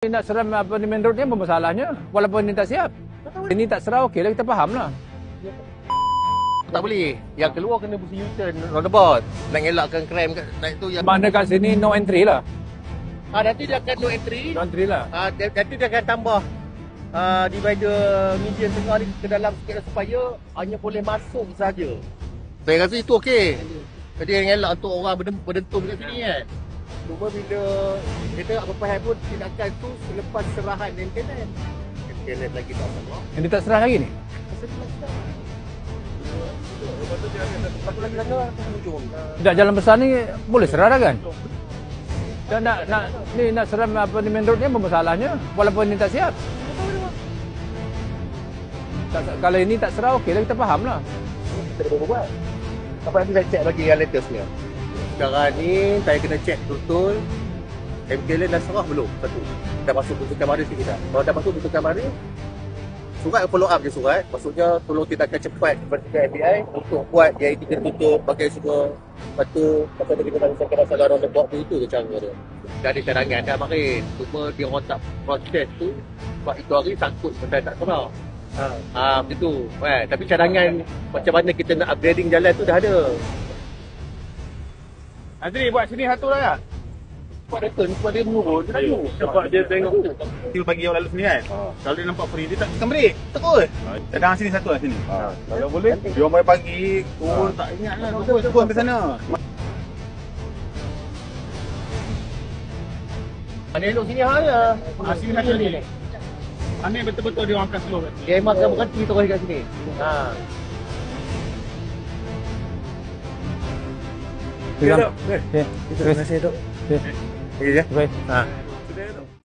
Nak seram apa ni main road ni apa masalahnya? Walaupun ini tak siap. Ini tak serah okey lah, kita faham lah. Tak boleh. Yang keluar kena busi U-turn roundabout. Nak elakkan krem naik tu yang Mana kat sini no entry lah. nanti dia akan no entry. No entry lah. Nanti dia akan tambah divider median tengah ni ke dalam sikit supaya hanya boleh masuk saja. Saya rasa itu okey. Jadi yang elak untuk orang berdentum kat sini kan. Cuma bila kita nak berfaham pun tindakan tu selepas serahan maintenance. Maintenance lagi tak sama. Yang dia tak serah lagi ni? Satu lagi sana hujung. Tidak, jalan besar ni boleh serah dah kan? Dan nak seram apa ni main road ni apa masalahnya? Walaupun ini tak siap. Kalau ini tak serah okey lah, kita faham lah. Kita boleh buat. Apa nanti saya cek bagi yang latestnya. Sekarang ni saya kena cek betul MKL dah serah belum? Satu. Dah masuk bentukan baris ke tidak? Kalau dah masuk bentukan baris, surat follow up je surat. Maksudnya tolong tindakan cepat kepada FBI untuk buat yang itu tutup bagai semua. Lepas tu pasal kita nak selesaikan masalah roundabout tu, itu je cara dia. Dah ada cadangan dah makin. Cuma dia orang tak proses tu sebab itu hari takut benda tak serah. Macam tu kan. Tapi cadangan macam mana kita nak upgrading jalan tu dah ada. Azri buat sini satu lah ya? Sebab dia turn, sebab dia menurun, dia laju. Sebab dia tengok tiba pagi orang lalu sini kan. Kalau dia nampak free, dia tak tekan break. Terus. Cadang sini satu lah sini. Kalau boleh, dia orang pagi turun tak ingat lah. Turun sampai sana. Mana elok sini hal ya? Sini satu ni. Aneh betul-betul dia orang akan slow. Dia memang akan berhenti terus kat sini. Terima kasih Dok. Okey je. Okey je. Baik.